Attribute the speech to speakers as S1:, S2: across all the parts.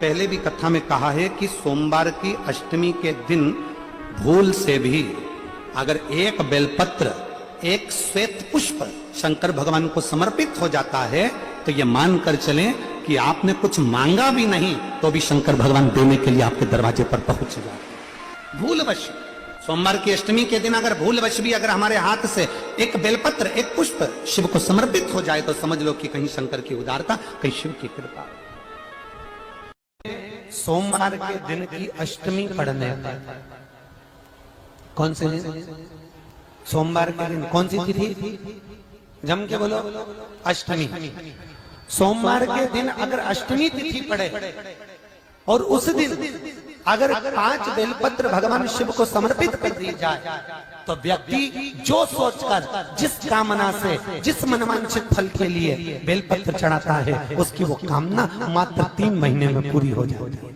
S1: पहले भी कथा में कहा है कि सोमवार की अष्टमी के दिन भूल से भी अगर एक बेलपत्र, एक श्वेत पुष्प शंकर भगवान को समर्पित हो जाता है तो ये मानकर चलें कि आपने कुछ मांगा भी नहीं तो भी शंकर भगवान देने के लिए आपके दरवाजे पर पहुंच जाते। भूलवश सोमवार की अष्टमी के दिन अगर भूलवश भी अगर हमारे हाथ से एक बेलपत्र, एक पुष्प शिव को समर्पित हो जाए तो समझ लो कि कहीं शंकर की उदारता, कहीं शिव की कृपा। सोमवार के दिन की अष्टमी पढ़ने पर कौन से दिन? सोमवार के दिन कौन सी तिथि? जम के बोलो, अष्टमी। सोमवार के दिन अगर अष्टमी तिथि पड़े और उस दिन अगर 5 बेलपत्र भगवान शिव को समर्पित कर दी जाए तो व्यक्ति जो सोचकर, जिस कामना से, जिस मनवांछित फल के लिए बेलपत्र चढ़ाता है उसकी वो कामना मात्र 3 महीने में पूरी हो जाती है।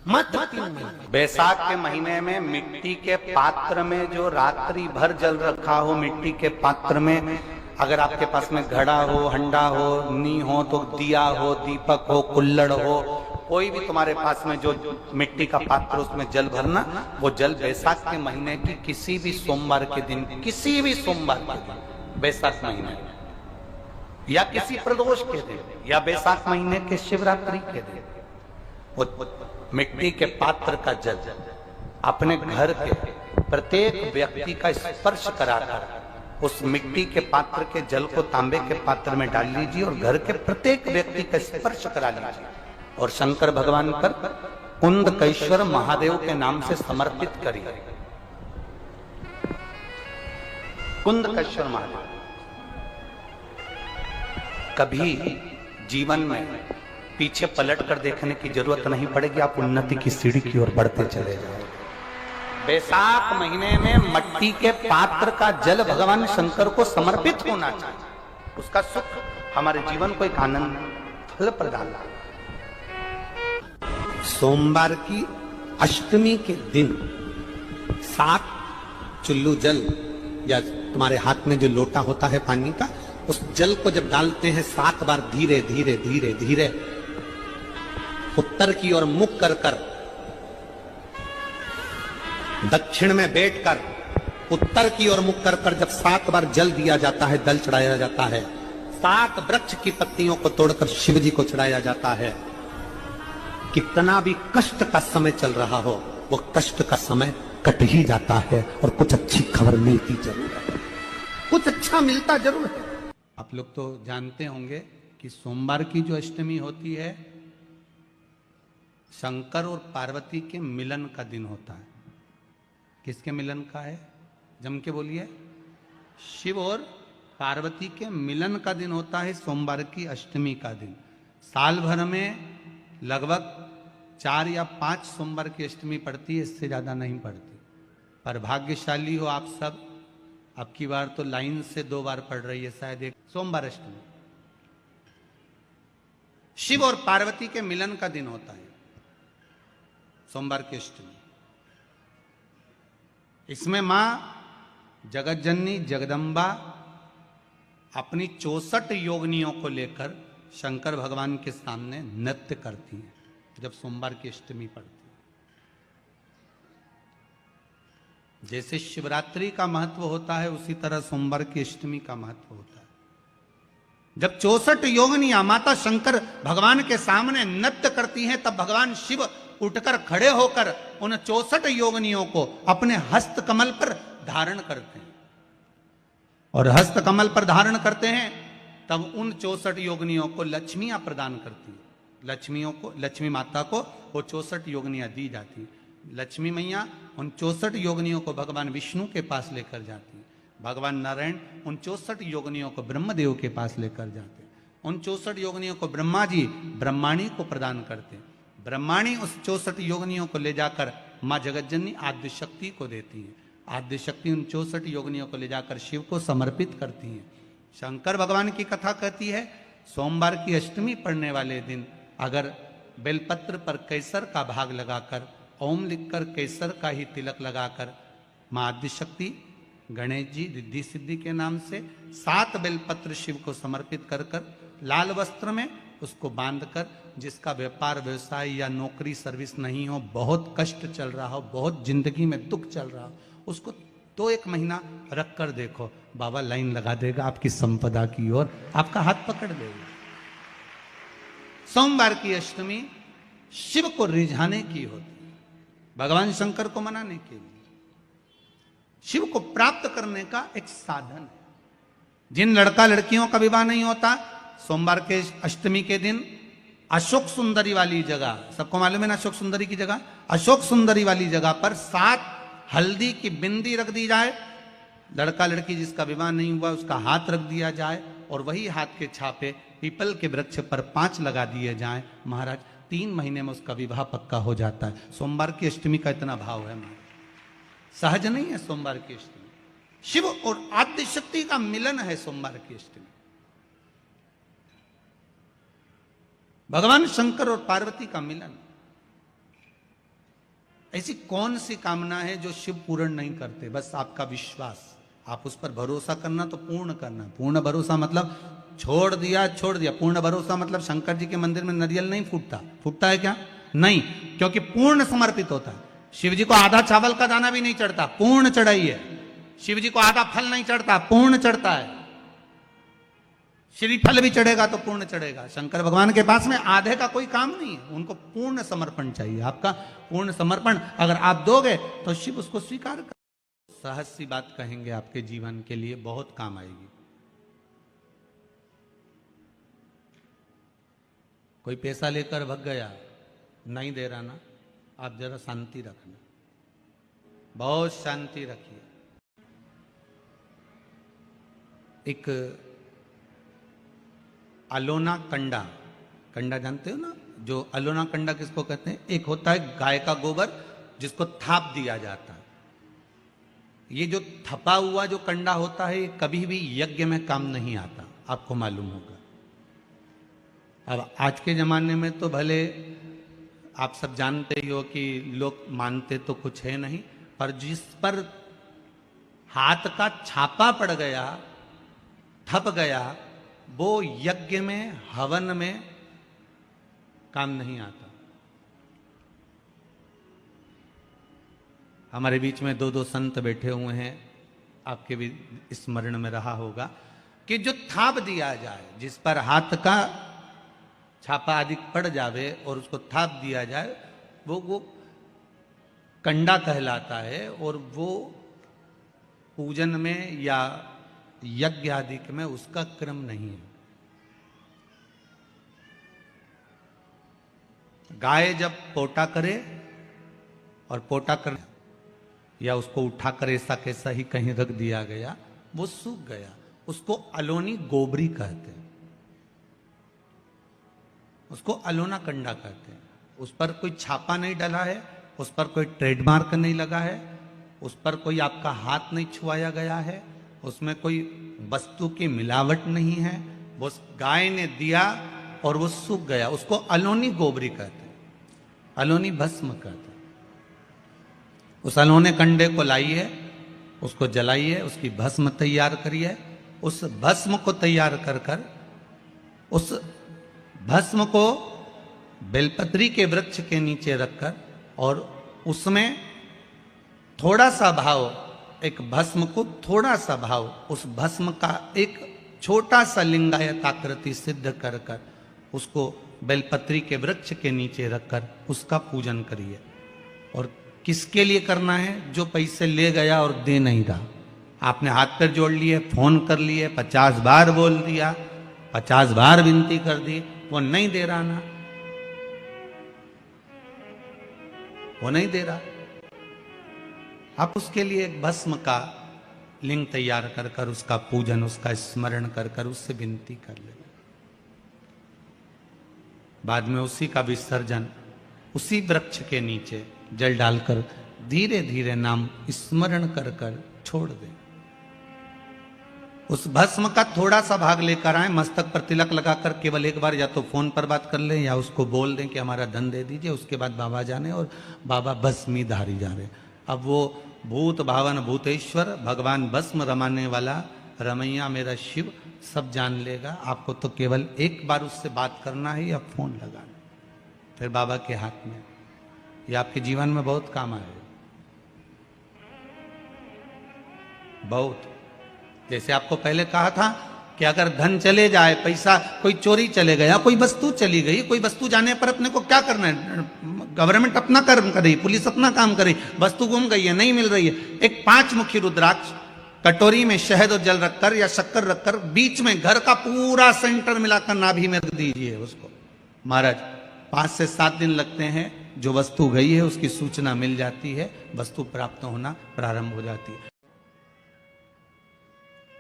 S1: मात्र 3 महीने। बैसाख के महीने में मिट्टी के पात्र में जो रात्रि भर जल रखा हो, मिट्टी के पात्र में अगर आपके पास में घड़ा हो, हंडा हो, नी हो, तो दिया हो, दीपक हो, कुल्लड़ हो, कोई भी तुम्हारे पास में जो मिट्टी का पात्र उसमें जल भरना, वो जल बैसाख के महीने की किसी भी सोमवार के दिन, किसी भी सोमवार के दिन, बैसाख महीने या किसी प्रदोष के दिन या बैसाख महीने के शिवरात्रि के दिन, वो मिट्टी के पात्र का जल अपने घर के प्रत्येक व्यक्ति का स्पर्श कराकर उस मिट्टी के पात्र के जल को तांबे के पात्र में डाल लीजिए और घर के प्रत्येक व्यक्ति का स्पर्श करा लीजिए और शंकर भगवान पर कुंदकेश्वर महादेव के नाम से समर्पित करिए। कुंदकेश्वर महादेव। कभी जीवन में पीछे पलट कर देखने की जरूरत नहीं पड़ेगी, आप उन्नति की सीढ़ी की ओर बढ़ते चले जाओगे। बैसाख महीने में मट्टी के पात्र का जल भगवान शंकर को समर्पित होना चाहिए, उसका सुख हमारे जीवन को एक आनंद फल प्रदान। सोमवार की अष्टमी के दिन 7 चुल्लू जल या तुम्हारे हाथ में जो लोटा होता है पानी का, उस जल को जब डालते हैं 7 बार धीरे धीरे धीरे धीरे उत्तर की ओर मुख कर कर, दक्षिण में बैठकर उत्तर की ओर मुख कर कर जब 7 बार जल दिया जाता है, दल चढ़ाया जाता है, 7 वृक्ष की पत्तियों को तोड़कर शिव जी को चढ़ाया जाता है। कितना भी कष्ट का समय चल रहा हो, वो कष्ट का समय कट ही जाता है और कुछ अच्छी खबर मिलती जरूर है, कुछ अच्छा मिलता जरूर है। आप लोग तो जानते होंगे कि सोमवार की जो अष्टमी होती है शंकर और पार्वती के मिलन का दिन होता है। किसके मिलन का है? जम के बोलिए। शिव और पार्वती के मिलन का दिन होता है सोमवार की अष्टमी का दिन। साल भर में लगभग 4 या 5 सोमवार की अष्टमी पड़ती है, इससे ज्यादा नहीं पड़ती। पर भाग्यशाली हो आप सब, अब की बार तो लाइन से 2 बार पड़ रही है शायद एक सोमवार अष्टमी। शिव और पार्वती के मिलन का दिन होता है सोमवार की अष्टमी। इसमें मां जगतजननी जगदम्बा अपनी 64 योगिनियों को लेकर शंकर भगवान के सामने नृत्य करती हैं जब सोमवार की अष्टमी पड़ती है। जैसे शिवरात्रि का महत्व होता है उसी तरह सोमवार की अष्टमी का महत्व होता है। जब 64 योगिनियां माता शंकर भगवान के सामने नृत्य करती हैं तब भगवान शिव उठकर खड़े होकर उन 64 योगिनियों को अपने हस्त कमल पर धारण करते हैं और हस्त कमल पर धारण करते हैं तब उन 64 योगिनियों को लक्ष्मियां प्रदान करती हैं। लक्ष्मियों को, लक्ष्मी माता को वो 64 योगिनियां दी जाती हैं। लक्ष्मी मैया उन 64 योगिनियों को भगवान विष्णु के पास लेकर जाती हैं। भगवान नारायण उन 64 योगिनियों को ब्रह्मदेव के पास लेकर जाते हैं। उन 64 योगिनियों को ब्रह्मा जी ब्रह्माणी को प्रदान करते हैं। ब्रह्माणी उस 64 योगिनियों को ले जाकर मां जगतजननी आद्य शक्ति को देती है। आद्य शक्ति उन 64 योगिनियों को ले जाकर शिव को समर्पित करती है। शंकर भगवान की कथा कहती है सोमवार की अष्टमी पड़ने वाले दिन अगर बेलपत्र पर केसर का भाग लगाकर, ओम लिखकर केसर का ही तिलक लगाकर मां आद्य शक्ति गणेश जी रिद्धि सिद्धि के नाम से 7 बेलपत्र शिव को समर्पित कर कर लाल वस्त्र में उसको बांधकर
S2: जिसका व्यापार व्यवसाय या नौकरी सर्विस नहीं हो, बहुत कष्ट चल रहा हो, बहुत जिंदगी में दुख चल रहा हो, उसको तो 1 महीना रख कर देखो, बाबा लाइन लगा देगा आपकी संपदा की ओर, आपका हाथ पकड़ देगा। सोमवार की अष्टमी शिव को रिझाने की होती है, भगवान शंकर को मनाने के लिए, शिव को प्राप्त करने का एक साधन है। जिन लड़का लड़कियों का विवाह नहीं होता, सोमवार के अष्टमी के दिन अशोक सुंदरी वाली जगह, सबको मालूम है ना अशोक सुंदरी की जगह, अशोक सुंदरी वाली जगह पर 7 हल्दी की बिंदी रख दी जाए, लड़का लड़की जिसका विवाह नहीं हुआ उसका हाथ रख दिया जाए, और वही हाथ के छापे पीपल के वृक्ष पर 5 लगा दिए जाएं, महाराज 3 महीने में उसका विवाह पक्का हो जाता है। सोमवार की अष्टमी का इतना भाव है महाराज, सहज नहीं है सोमवार की अष्टमी। शिव और आद्य शक्ति का मिलन है सोमवार की अष्टमी। भगवान शंकर और पार्वती का मिलन। ऐसी कौन सी कामना है जो शिव पूर्ण नहीं करते? बस आपका विश्वास, आप उस पर भरोसा करना तो पूर्ण करना। पूर्ण भरोसा मतलब छोड़ दिया। पूर्ण भरोसा मतलब शंकर जी के मंदिर में नारियल नहीं फूटता, फूटता है क्या? नहीं, क्योंकि पूर्ण समर्पित होता है। शिव जी को आधा चावल का दाना भी नहीं चढ़ता, पूर्ण चढ़ाई है। शिव जी को आधा फल नहीं चढ़ता, पूर्ण चढ़ता है। श्रीफल भी चढ़ेगा तो पूर्ण चढ़ेगा। शंकर भगवान के पास में आधे का कोई काम नहीं है, उनको पूर्ण समर्पण चाहिए। आपका पूर्ण समर्पण अगर आप दोगे तो शिव उसको स्वीकार कर। सहज सी बात कहेंगे, आपके जीवन के लिए बहुत काम आएगी। कोई पैसा लेकर भग गया, नहीं दे रहा ना, आप जरा शांति रखना, बहुत शांति रखिए। एक अलोना कंडा, कंडा जानते हो ना, जो अलोना कंडा किसको कहते हैं? एक होता है गाय का गोबर जिसको थाप दिया जाता है। ये जो थपा हुआ जो कंडा होता है, ये कभी भी यज्ञ में काम नहीं आता, आपको मालूम होगा। अब आज के जमाने में तो भले आप सब जानते ही हो कि लोग मानते तो कुछ है नहीं, पर जिस पर हाथ का छापा पड़ गया, थप गया, वो यज्ञ में हवन में काम नहीं आता। हमारे बीच में 2 संत बैठे हुए हैं, आपके भी स्मरण में रहा होगा कि जो थाप दिया जाए, जिस पर हाथ का छापा अधिक पड़ जावे और उसको थाप दिया जाए, वो कंडा कहलाता है। और वो पूजन में या यज्ञ आदि में उसका क्रम नहीं है। गाय जब पोटा करे और पोटा कर या उसको उठाकर ऐसा कैसा ही कहीं रख दिया गया, वो सूख गया, उसको अलोनी गोबरी कहते हैं, उसको अलोना कंडा कहते हैं। उस पर कोई छापा नहीं डला है, उस पर कोई ट्रेडमार्क नहीं लगा है, उस पर कोई आपका हाथ नहीं छुआया गया है, उसमें कोई वस्तु की मिलावट नहीं है। वो गाय ने दिया और वो सूख गया, उसको अलोनी गोबरी कहते हैं, अलोनी भस्म कहते हैं। उस अलोने कंडे को लाइए, उसको जलाइए, उसकी भस्म तैयार करिए। उस भस्म को तैयार कर कर उस भस्म को बेलपत्री के वृक्ष के नीचे रखकर और उसमें थोड़ा सा भाव, एक भस्म को थोड़ा सा भाव, उस भस्म का एक छोटा सा लिंगायत आकृति सिद्ध कर कर उसको बेलपत्री के वृक्ष के नीचे रखकर उसका पूजन करिए। और किसके लिए करना है? जो पैसे ले गया और दे नहीं रहा। आपने हाथ पर जोड़ लिए, फोन कर लिए, 50 बार बोल दिया, 50 बार विनती कर दी, वो नहीं दे रहा ना, वो नहीं दे रहा। आप उसके लिए एक भस्म का लिंग तैयार कर कर उसका पूजन, उसका स्मरण कर कर उससे विनती कर ले। बाद में उसी का विसर्जन उसी वृक्ष के नीचे जल डालकर धीरे धीरे नाम स्मरण कर कर छोड़ दे। उस भस्म का थोड़ा सा भाग लेकर आए, मस्तक पर तिलक लगाकर केवल एक बार या तो फोन पर बात कर लें या उसको बोल दें कि हमारा धन दे दीजिए। उसके बाद बाबा जाने और बाबा भस्मी धारी जा रहे। अब वो भूत भावन भूतेश्वर भगवान भस्म रमाने वाला रमैया मेरा शिव सब जान लेगा। आपको तो केवल एक बार उससे बात करना है या फोन लगाना। फिर बाबा के हाथ में। ये आपके जीवन में बहुत काम आए, बहुत। जैसे आपको पहले कहा था कि अगर धन चले जाए, पैसा कोई चोरी चले गया, कोई वस्तु चली गई, कोई वस्तु जाने पर अपने को क्या करना है? गवर्नमेंट अपना कर्म कर रही, पुलिस अपना काम कर रही, वस्तु गुम गई है, नहीं मिल रही है, एक 5 मुखी रुद्राक्ष कटोरी में शहद और जल रखकर या शक्कर रखकर बीच में घर का पूरा सेंटर मिलाकर नाभि में रख दीजिए उसको। महाराज 5 से 7 दिन लगते हैं, जो वस्तु गई है उसकी सूचना मिल जाती है, वस्तु प्राप्त होना प्रारंभ हो जाती है।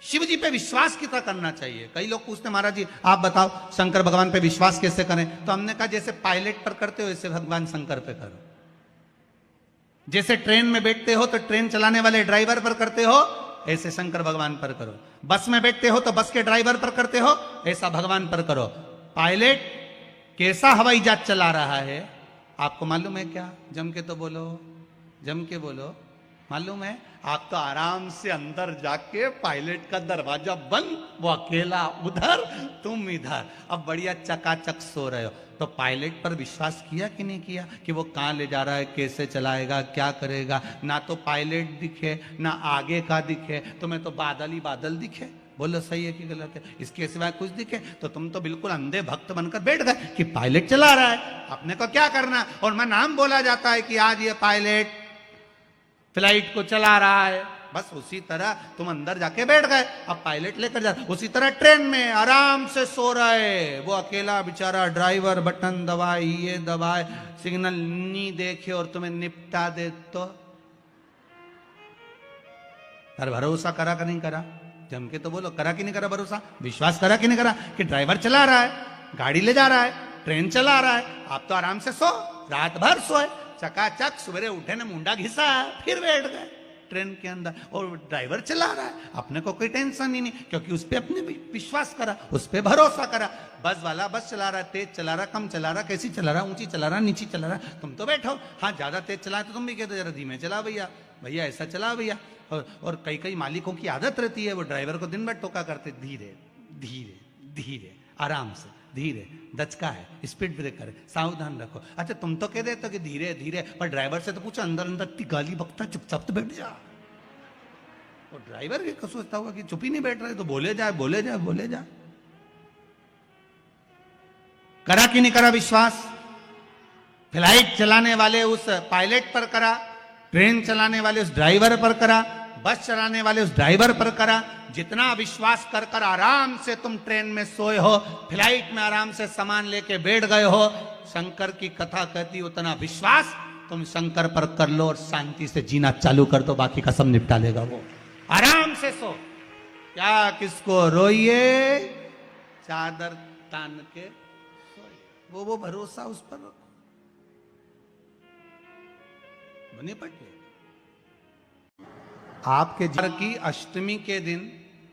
S2: शिव जी पे विश्वास कितना करना चाहिए? कई लोग पूछते हैं महाराज जी आप बताओ शंकर भगवान पे विश्वास कैसे करें? तो हमने कहा जैसे पायलट पर करते हो ऐसे भगवान शंकर पे करो। जैसे ट्रेन में बैठते हो तो ट्रेन चलाने वाले ड्राइवर पर करते हो, ऐसे शंकर भगवान पर करो। बस में बैठते हो तो बस के ड्राइवर पर करते हो, ऐसा भगवान पर करो। पायलट कैसा हवाई जहाज चला रहा है आपको मालूम है क्या? जम के तो बोलो, जम के बोलो। मालूम है? आप तो आराम से अंदर जाके पायलट का दरवाजा बंद, वो अकेला उधर, तुम इधर, अब बढ़िया चकाचक सो रहे हो। तो पायलट पर विश्वास किया कि नहीं किया कि वो कहां ले जा रहा है, कैसे चलाएगा, क्या करेगा? ना तो पायलट दिखे ना आगे का दिखे, तुम्हें तो बादल ही बादल दिखे। बोलो सही है कि गलत है? इसके सिवाय कुछ दिखे तो तुम तो बिल्कुल अंधे भक्त बनकर बैठ गए कि पायलट चला रहा है, अपने को क्या करना। और मैं नाम बोला जाता है कि आज ये पायलट फ्लाइट को चला रहा है, बस उसी तरह तुम अंदर जाके बैठ गए, अब पायलट लेकर जा। उसी तरह ट्रेन में आराम से सो रहे, वो अकेला बेचारा ड्राइवर बटन दबाए, ये दबाए, सिग्नल नहीं देखे और तुम्हें निपटा दे तो पर भरोसा करा कि नहीं करा? जम के तो बोलो, करा कि नहीं करा भरोसा? विश्वास करा कि नहीं करा कि ड्राइवर चला रहा है, गाड़ी ले जा रहा है, ट्रेन चला रहा है, आप तो आराम से सो, रात भर सोए, चकाचक सवेरे उठे ना मुंडा घिसा फिर बैठ गए ट्रेन के अंदर, और ड्राइवर चला रहा है, अपने को कोई टेंशन ही नहीं, क्योंकि उस पर अपने विश्वास करा, उस पर भरोसा करा। बस वाला बस चला रहा है, तेज चला रहा, कम चला रहा, कैसी चला रहा, ऊंची चला रहा, नीची चला रहा, तुम तो बैठो। हाँ ज्यादा तेज चला तो तुम भी कहते जरा धीमे चला भैया, भैया ऐसा चला भैया। और कई कई मालिकों की आदत रहती है, वो ड्राइवर को दिन भर टोका करते, धीरे धीरे धीरे, आराम से, धीरे, दचका है, स्पीड ब्रेकर है, सावधान रखो। अच्छा तुम तो कह देते हो कि धीरे धीरे, पर ड्राइवर से तो पूछो, अंदर अंदर इतनी गाली बकता, चुपचाप तो बैठ जा। और ड्राइवर भी सोचता होगा कि चुप ही नहीं बैठ रहे, तो बोले जाए बोले जाए बोले जाए। करा कि नहीं करा विश्वास? फ्लाइट चलाने वाले उस पायलट पर करा, ट्रेन चलाने वाले उस ड्राइवर पर करा, बस चलाने वाले उस ड्राइवर पर करा। जितना विश्वास कर कर आराम से तुम ट्रेन में सोए हो, फ्लाइट में आराम से सामान लेके बैठ गए हो, शंकर की कथा कहती उतना विश्वास तुम शंकर पर कर लो और शांति से जीना चालू कर दो, बाकी का सब निपटा लेगा वो। आराम से सो, क्या किसको रोइए, चादर तान के सोइए, वो भरोसा उस पर रखो, बने पटे। आपके जीवन की अष्टमी के दिन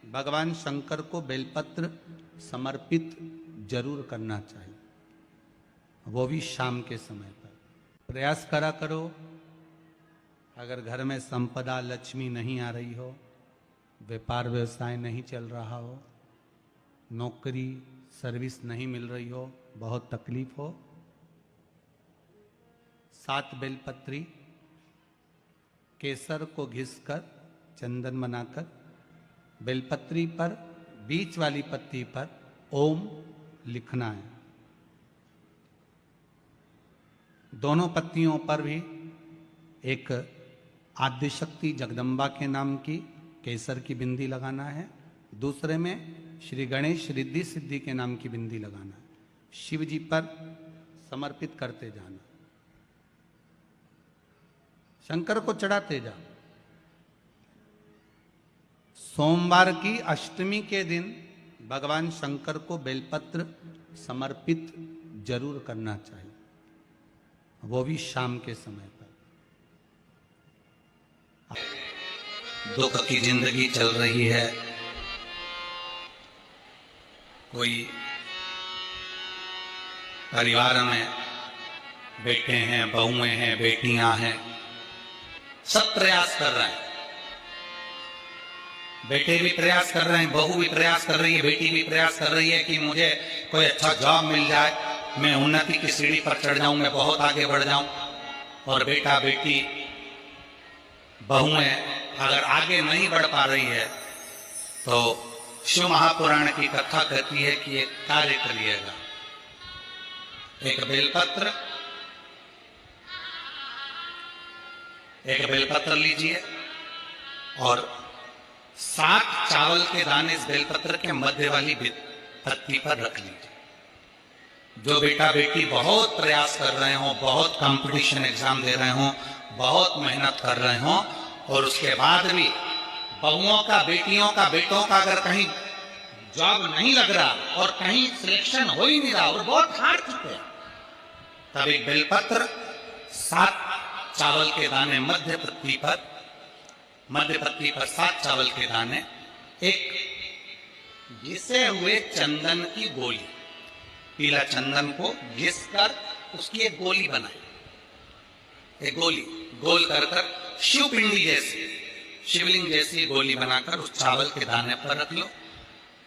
S2: भगवान शंकर को बेलपत्र समर्पित जरूर करना चाहिए, वो भी शाम के समय पर। प्रयास करा करो, अगर घर में संपदा लक्ष्मी नहीं आ रही हो, व्यापार व्यवसाय नहीं चल रहा हो, नौकरी सर्विस नहीं मिल रही हो, बहुत तकलीफ हो, 7 बेलपत्री केसर को घिसकर चंदन बनाकर बेलपत्री पर बीच वाली पत्ती पर ओम लिखना है। दोनों पत्तियों पर भी एक आद्यशक्ति जगदम्बा के नाम की केसर की बिंदी लगाना है, दूसरे में श्री गणेश रिद्धि सिद्धि के नाम की बिंदी लगाना है। शिव जी पर समर्पित करते जाना, शंकर को चढ़ाते जाओ। सोमवार की अष्टमी के दिन भगवान शंकर को बेलपत्र समर्पित जरूर करना चाहिए, वो भी शाम के समय पर। दुख की जिंदगी चल रही है, कोई परिवार में बेटे हैं, बहुएं हैं, बेटियां हैं, सब प्रयास कर रहे हैं, बेटे भी प्रयास कर रहे हैं, बहू भी प्रयास कर रही है, बेटी भी प्रयास कर रही है कि मुझे कोई अच्छा जॉब मिल जाए, मैं उन्नति की सीढ़ी पर चढ़ जाऊं, मैं बहुत आगे बढ़ जाऊं, और बेटा बेटी बहुएं अगर आगे नहीं बढ़ पा रही है तो शिव महापुराण की कथा कहती है कि एक कार्य करिएगा। एक बेलपत्र लीजिए और 7 चावल के दाने इस बेलपत्र के मध्य वाली पत्ती पर रख लीजिए। जो बेटा बेटी बहुत प्रयास कर रहे हो, बहुत कंपटीशन एग्जाम दे रहे हो, बहुत मेहनत कर रहे हो, और उसके बाद भी बहुओं का, बेटियों का, बेटों का अगर कहीं जॉब नहीं लग रहा और कहीं सिलेक्शन हो ही नहीं रहा और बहुत हार चुके हैं, तब एक बेलपत्र 7 चावल के दाने मध्य पत्ती पर 7 चावल के दाने, एक घिसे हुए चंदन की गोली, पीला चंदन को घिस कर उसकी एक गोली बनाए, एक गोली गोल कर शिवपिंडी जैसी, शिवलिंग जैसी गोली बनाकर उस चावल के दाने पर रख लो।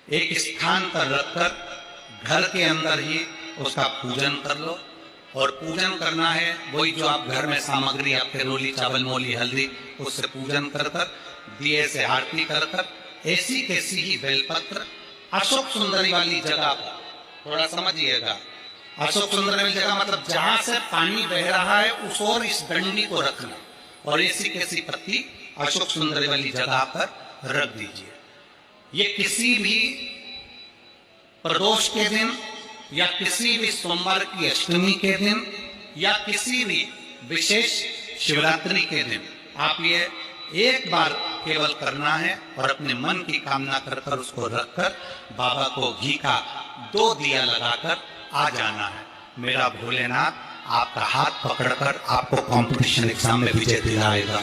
S2: एक स्थान पर रखकर घर के अंदर ही उसका पूजन कर लो। और पूजन करना है वही जो आप घर में सामग्री, आपके रोली, चावल, मोली, हल्दी, उससे पूजन कर दिए से आरती कर ऐसी कैसी ही बेलपत्र अशोक सुंदरी वाली जगह पर, थोड़ा समझिएगा, अशोक सुंदरी वाली जगह मतलब जहां से पानी बह रहा है उस ओर इस डंडी को रखना, और ऐसी कैसी पत्ती अशोक सुंदरी वाली जगह पर रख दीजिए। ये किसी भी प्रदोष के दिन या किसी भी सोमवार की अष्टमी के दिन या किसी भी विशेष शिवरात्रि के दिन आप ये एक बार केवल करना है और अपने मन की कामना कर उसको रखकर बाबा को घी का 2 दिया लगाकर आ जाना है। मेरा भोलेनाथ आपका हाथ पकड़कर आपको कंपटीशन एग्जाम में विजय दिलाएगा।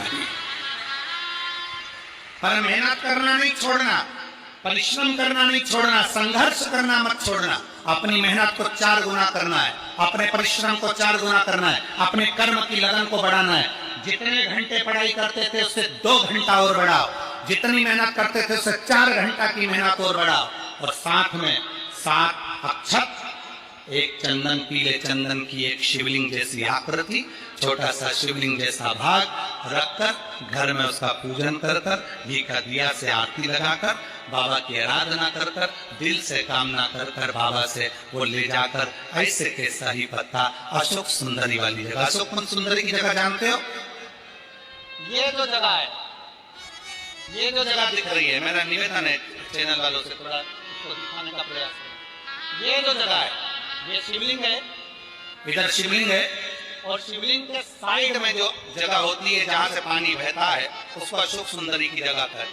S2: पर मेहनत करना नहीं छोड़ना, परिश्रम करना नहीं छोड़ना, संघर्ष करना मत छोड़ना। अपनी मेहनत को 4 गुना करना है, अपने परिश्रम को 4 गुना करना है, अपने कर्म की लगन को बढ़ाना है। जितने घंटे पढ़ाई करते थे उससे 2 घंटा और बढ़ाओ, जितनी मेहनत करते थे उससे 4 घंटा की मेहनत और बढ़ाओ, और साथ में 7 अक्षत, एक चंदन, पीले चंदन की एक शिवलिंग जैसी आकृति, छोटा सा शिवलिंग जैसा भाग रखकर घर में उसका पूजन कर घी का दिया से आरती लगाकर बाबा की आराधना कर दिल से कामना कर बाबा से वो ले जाकर ऐसे कैसा ही पत्ता अशोक सुंदरी वाली जगह, अशोक सुंदरी की जगह जानते हो, ये जो जगह है, ये जो जगह दिख रही है, मेरा निवेदन है चैनल वालों से थोड़ा इसको दिखाने का प्रयास करें। ये जो जगह है, ये शिवलिंग है, इधर शिवलिंग है, और शिवलिंग के साइड में जो जगह होती है जहां से पानी बहता है उसको अशोक सुंदरी की जगह कहते हैं।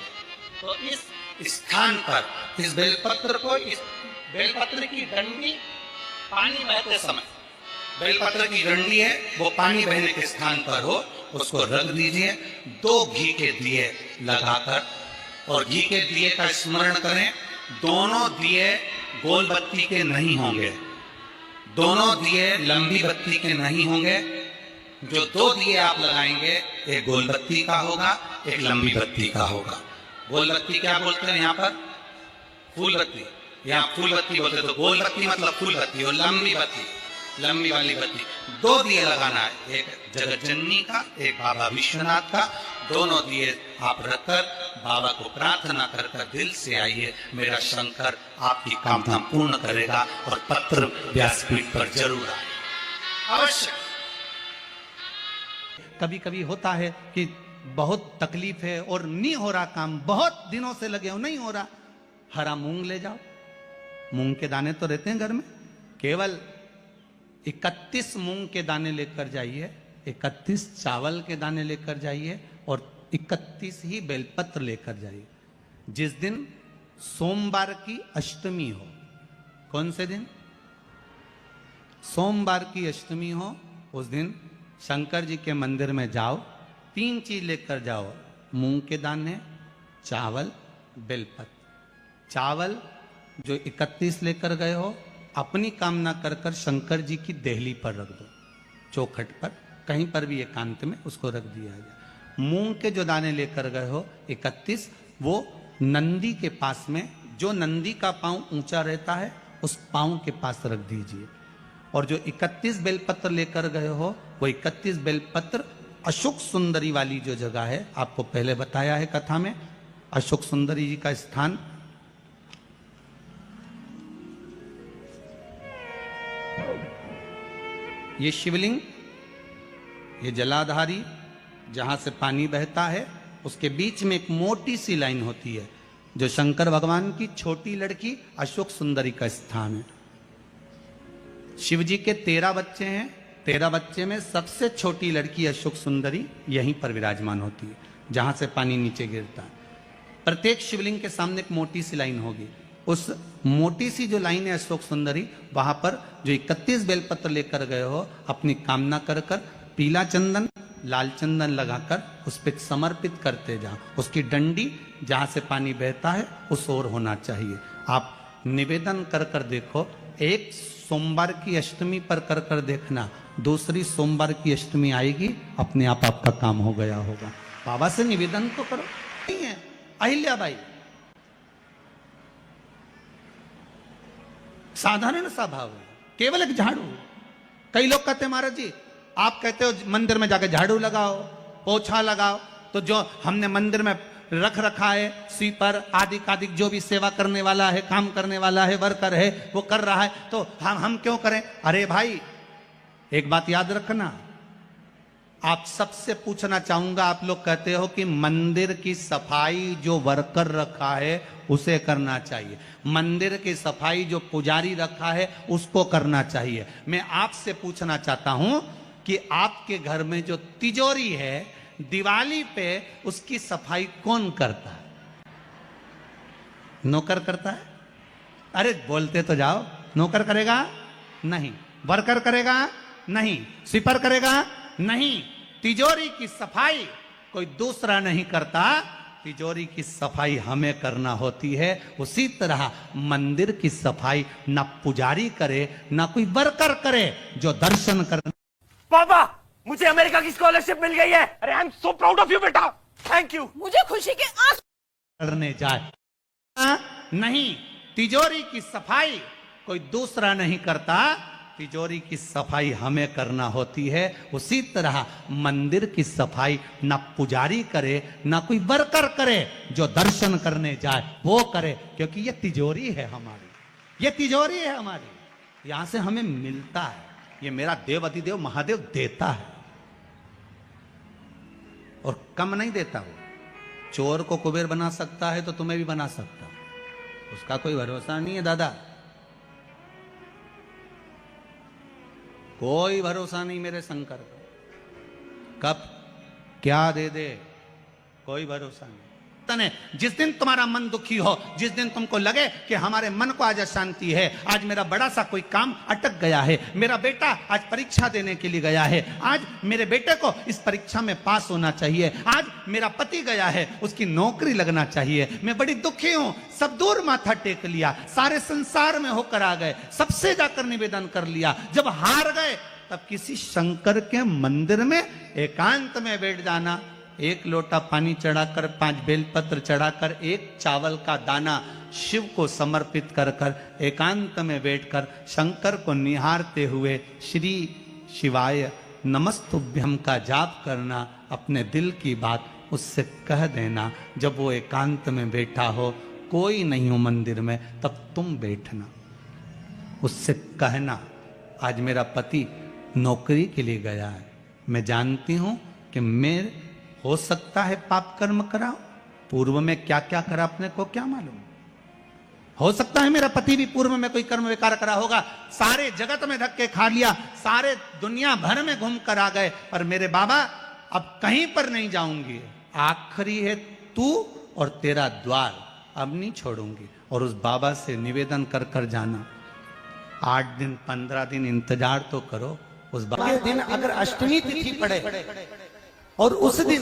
S2: तो इस स्थान पर इस बेलपत्र को, इस बेलपत्र की डंडी पानी बहते समय, बेलपत्र की डंडी है वो पानी बहने के स्थान पर हो, उसको रख दीजिए। 2 घी के दिए लगाकर, और घी के दिए का स्मरण करें, दोनों दिए गोल बत्ती के नहीं होंगे, दोनों दिए लंबी बत्ती के नहीं होंगे। जो 2 दिए आप लगाएंगे, एक गोल बत्ती का होगा, एक लंबी बत्ती का होगा। गोल बत्ती क्या बोलते हैं यहाँ पर? फूल बत्ती, यहाँ फूल बत्ती बोलते, तो गोल बत्ती मतलब फूल बत्ती, और लंबी बत्ती, लंबी वाली बत्ती। 2 दिए लगाना है, एक जगत जननी का, एक बाबा विश्वनाथ का। दोनों दिए आप रखकर बाबा को प्रार्थना कर दिल से आइए, मेरा शंकर आपकी कामना पूर्ण करेगा, और पत्र व्यासपीठ पर जरूर आए, अवश्य।
S3: कभी कभी होता है कि बहुत तकलीफ है और नहीं हो रहा काम, बहुत दिनों से लगे हो, नहीं हो रहा, हरा मूंग ले जाओ। मूंग के दाने तो रहते हैं घर में, केवल 31 मूंग के दाने लेकर जाइए, 31 चावल के दाने लेकर जाइए, और 31 ही बेलपत्र लेकर जाइए। जिस दिन सोमवार की अष्टमी हो, कौन से दिन? सोमवार की अष्टमी हो, उस दिन शंकर जी के मंदिर में जाओ, 3 चीज लेकर जाओ, मूंग के दाने, चावल, बेलपत्र। चावल जो 31 लेकर गए हो, अपनी कामना कर शंकर जी की देहली पर रख दो, चौखट पर, कहीं पर भी एकांत में उसको रख दिया जाए। मूंग के जो दाने लेकर गए हो 31, वो नंदी के पास में, जो नंदी का पांव ऊंचा रहता है उस पांव के पास रख दीजिए।
S2: और जो 31 बेलपत्र लेकर गए हो वो 31 बेलपत्र अशोक सुंदरी वाली जो जगह है, आपको पहले बताया है कथा में, अशोक सुंदरी जी का स्थान। ये शिवलिंग, ये जलाधारी जहां से पानी बहता है, उसके बीच में एक मोटी सी लाइन होती है जो शंकर भगवान की छोटी लड़की अशोक सुंदरी का स्थान है। शिव जी के 13 बच्चे हैं, 13 बच्चे में सबसे छोटी लड़की अशोक सुंदरी यहीं पर विराजमान होती है जहां से पानी नीचे गिरता है। प्रत्येक शिवलिंग के सामने एक मोटी सी लाइन होगी, उस मोटी सी जो लाइन है अशोक सुंदरी, वहां पर जो 31 बेलपत्र लेकर गए हो अपनी कामना कर कर पीला चंदन लाल चंदन लगाकर उस पर समर्पित करते जाओ। उसकी डंडी जहां से पानी बहता है उस ओर होना चाहिए। आप निवेदन कर कर देखो, एक सोमवार की अष्टमी पर कर कर देखना, दूसरी सोमवार की अष्टमी आएगी, अपने आप आपका काम हो गया होगा। बाबा से निवेदन तो करो। नहीं है अहिल्याबाई, साधारण सा भाव है, केवल एक झाड़ू। कई लोग कहते हैं महाराज जी आप कहते हो मंदिर में जाके झाड़ू लगाओ पोछा लगाओ, तो जो हमने मंदिर में रख रखा है स्वीपर आदि कादिक जो भी सेवा करने वाला है, काम करने वाला है, वर्कर है, वो कर रहा है, तो हम क्यों करें? अरे भाई एक बात याद रखना, आप सबसे पूछना चाहूंगा, आप लोग कहते हो कि मंदिर की सफाई जो वर्कर रखा है उसे करना चाहिए, मंदिर की सफाई जो पुजारी रखा है उसको करना चाहिए। मैं आपसे पूछना चाहता हूं कि आपके घर में जो तिजोरी है दिवाली पे उसकी सफाई कौन करता है? नौकर करता है? अरे बोलते तो जाओ। नौकर करेगा? नहीं। वर्कर करेगा? नहीं। स्वीपर करेगा? नहीं। तिजोरी की सफाई कोई दूसरा नहीं करता, तिजोरी की सफाई हमें करना होती है। उसी तरह मंदिर की सफाई ना पुजारी करे ना कोई वर्कर करे, जो दर्शन कर।
S4: पापा मुझे अमेरिका की स्कॉलरशिप मिल गई है। अरे I am so proud of you बेटा, थैंक यू।
S5: मुझे खुशी के आंसू
S2: करने जाए नहीं, तिजोरी की सफाई कोई दूसरा नहीं करता, तिजोरी की सफाई हमें करना होती है। उसी तरह मंदिर की सफाई ना पुजारी करे ना कोई वर्कर करे, जो दर्शन करने जाए वो करे, क्योंकि ये तिजोरी है हमारी, ये तिजोरी है हमारी, यहां से हमें मिलता है। ये मेरा देव अधिदेव महादेव देता है और कम नहीं देता। वो चोर को कुबेर बना सकता है तो तुम्हें भी बना सकता है, उसका कोई भरोसा नहीं है दादा, कोई भरोसा नहीं मेरे शंकर का, कब क्या दे दे कोई भरोसा नहीं। जिस दिन तुम्हारा मन दुखी हो, जिस दिन तुमको लगे कि हमारे मन को आज अशांति है, आज मेरा बड़ा सा कोई काम अटक गया है, मेरा बेटा आज परीक्षा देने के लिए गया है, आज मेरे बेटे को इस परीक्षा में पास होना चाहिए, आज मेरा पति गया है उसकी नौकरी लगना चाहिए, मैं बड़ी दुखी हूं, सब दूर माथा टेक लिया, सारे संसार में होकर आ गए, सबसे जाकर निवेदन कर लिया, जब हार गए तब किसी शंकर के मंदिर में एकांत में बैठ जाना, एक लोटा पानी चढ़ाकर 5 बेलपत्र चढ़ाकर एक चावल का दाना शिव को समर्पित कर कर एकांत में बैठकर शंकर को निहारते हुए श्री शिवाय नमस्तुभ्यम का जाप करना, अपने दिल की बात उससे कह देना। जब वो एकांत में बैठा हो, कोई नहीं हो मंदिर में, तब तुम बैठना, उससे कहना आज मेरा पति नौकरी के लिए गया है, मैं जानती हूं कि मैं हो सकता है पाप कर्म करा, पूर्व में क्या क्या करा अपने को क्या मालूम, हो सकता है मेरा पति भी पूर्व में कोई कर्म विकार करा होगा, सारे जगत में धक्के खा लिया, सारे दुनिया भर में घूम कर आ गए, पर मेरे बाबा अब कहीं पर नहीं जाऊंगी, आखिरी है तू और तेरा द्वार, अब नहीं छोड़ूंगी। और उस बाबा से निवेदन कर कर जाना, 8 दिन 15 दिन इंतजार तो करो। उस बाबा
S1: के दिन अगर अष्टमी तिथि पड़े और उस दिन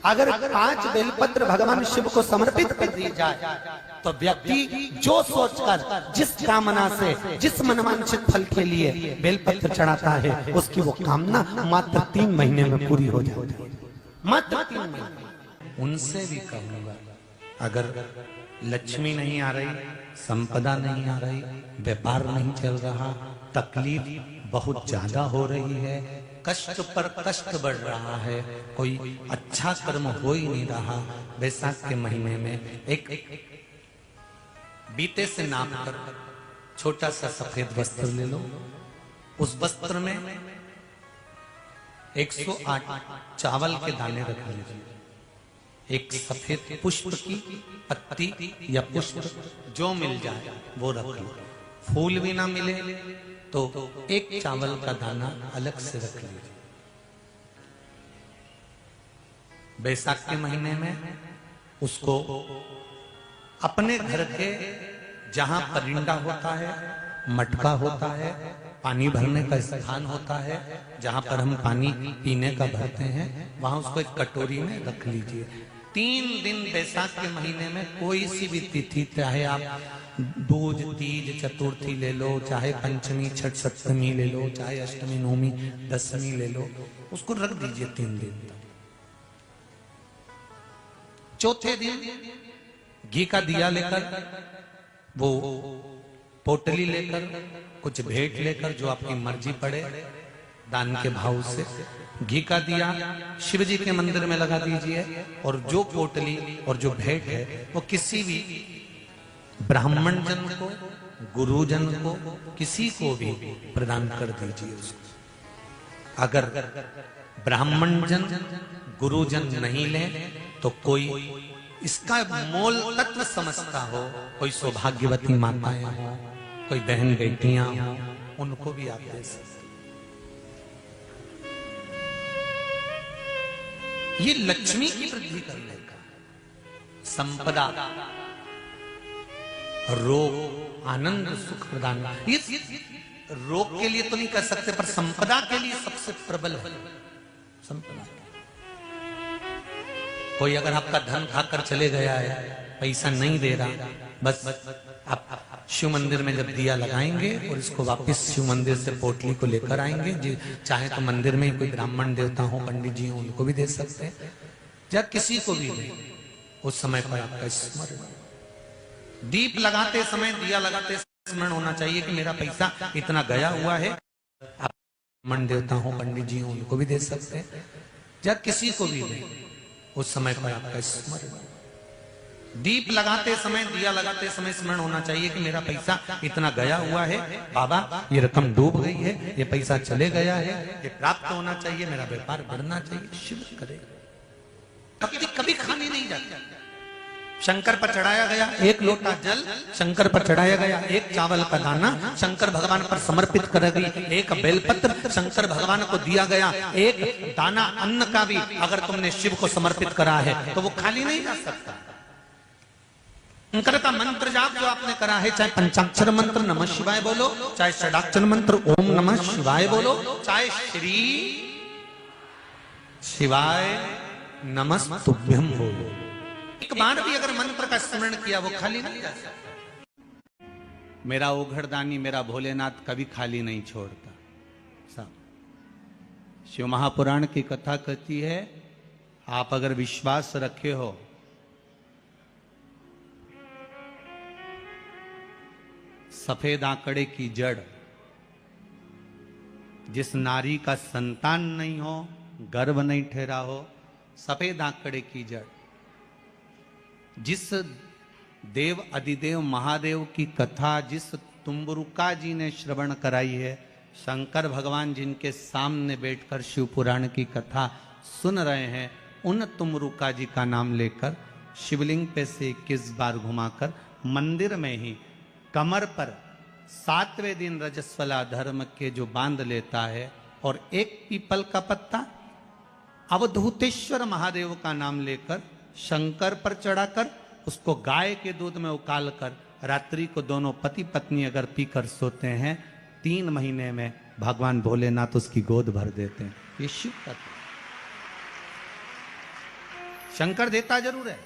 S1: अगर 5 बेलपत्र भगवान शिव को समर्पित कर दिए जाए, तो व्यक्ति जो सोचकर जिस कामना से जिस मनवांछित फल के लिए बेलपत्र चढ़ाता है, उसकी वो कामना मात्र 3 महीने में पूरी हो जाती है, मात्र 3 महीने।
S2: उनसे भी कहूंगा, अगर लक्ष्मी नहीं आ रही, संपदा नहीं आ रही, व्यापार नहीं चल रहा, तकलीफ बहुत ज्यादा हो रही है, कष्ट पर कष्ट बढ़ रहा है, कोई अच्छा कर्म हो ही नहीं रहा। बैसाख के महीने में एक बीते से नाप कर छोटा सा सफेद वस्त्र ले लो, उस वस्त्र में 108 चावल के दाने रख लीजिए, एक सफेद पुष्प की पत्ती या पुष्प जो मिल जाए वो रख लो, फूल भी ना मिले तो एक चावल का दाना अलग से रख लीजिए। बैसाख के महीने में उसको अपने घर के जहां परिंदा होता है, मटका होता है, पानी भरने का स्थान होता है, जहां पर हम पानी पीने का भरते हैं, वहां उसको एक कटोरी में रख लीजिए। 3 दिन बैसाख के महीने में कोई सी भी तिथि, चाहे आप दूज, तीज, चतुर्थी ले लो, चाहे पंचमी, छठ, सप्तमी ले लो, चाहे अष्टमी, नवमी, दशमी ले लो, उसको रख दीजिए 3 दिन तक। चौथे दिन घी का दिया लेकर, वो पोटली लेकर, कुछ भेंट लेकर, जो आपकी मर्जी पड़े दान के भाव से, घी का दिया शिव जी के मंदिर में लगा दीजिए, और जो पोटली और जो भेंट है वो किसी भी ब्राह्मण जन को, गुरुजन को, किसी को भी प्रदान कर दीजिए उसको। अगर ब्राह्मण जन, गुरुजन नहीं ले तो कोई इसका मोल तत्व समझता हो, कोई सौभाग्यवती माताएं हो, कोई बहन बेटियां हो, उनको भी आप दे सकते। ये लक्ष्मी की वृद्धि करने का, संपदा, रोग, आनंद, सुख प्रदान, ये रोग के लिए तो नहीं कर सकते, पर संपदा के लिए सबसे प्रबल है संपदा। कोई अगर आपका धन खाकर चले गया है, पैसा नहीं दे रहा, बस आप शिव मंदिर में जब दिया लगाएंगे और इसको वापस शिव मंदिर से पोटली को लेकर आएंगे, जी चाहे तो मंदिर में कोई ब्राह्मण देवता हो, पंडित जी हो, उनको भी दे सकते हैं, या किसी को भी दे, उस समय पर आपका स्मरण, दीप लगाते समय, दिया लगाते स्मरण होना चाहिए कि मेरा पैसा इतना गया हुआ है। आप ब्राह्मण देवता हो, पंडित जी हो, उनको भी दे सकते हैं, या किसी को भी दे, उस समय पर आपका स्मरण, दीप लगाते समय, दिया लगाते समय स्मरण होना चाहिए कि मेरा पैसा इतना गया हुआ है, बाबा ये रकम डूब गई है, ये पैसा चले गया है, ये प्राप्त होना चाहिए, मेरा व्यापार बढ़ना चाहिए। शिव करे, कभी कभी खाली नहीं जाता। शंकर पर चढ़ाया गया 1 लोटा जल, शंकर पर चढ़ाया गया 1 चावल का दाना, शंकर भगवान पर समर्पित कर गई 1 बेलपत्र, शंकर भगवान को दिया गया 1 दाना अन्न का भी अगर तुमने शिव को समर्पित करा है तो वो खाली नहीं जा सकता। शंकर का मंत्र जाप जो आपने करा है, चाहे पंचाक्षर मंत्र नमः शिवाय बोलो, चाहे षडाक्षर मंत्र ओम नमः शिवाय बोलो, चाहे श्री शिवाय नमस्तुभ्यम बोलो, एक बार भी अगर मंत्र का स्मरण किया वो खाली नहीं जा सकता। मेरा ओघड़दानी, मेरा भोलेनाथ कभी खाली नहीं छोड़ता। शिव महापुराण की कथा कहती है, आप अगर विश्वास रखे हो, सफेद आंकड़े की जड़, जिस नारी का संतान नहीं हो, गर्भ नहीं ठहरा हो, सफेद आंकड़े की जड़, जिस देव अधिदेव महादेव की कथा जिस तुम्बरुका जी ने श्रवण कराई है, शंकर भगवान जिनके सामने बैठकर शिव पुराण की कथा सुन रहे हैं, उन तुम्बरुका जी का नाम लेकर शिवलिंग पे से 21 बार घुमाकर मंदिर में ही कमर पर 7वें दिन रजस्वला धर्म के जो बांध लेता है, और 1 पीपल का पत्ता अवधूतेश्वर महादेव का नाम लेकर शंकर पर चढ़ाकर उसको गाय के दूध में उकाल कर रात्रि को दोनों पति पत्नी अगर पीकर सोते हैं, 3 महीने में भगवान भोलेनाथ उसकी गोद भर देते हैं। ये शिव तत्व, शंकर देता जरूर है।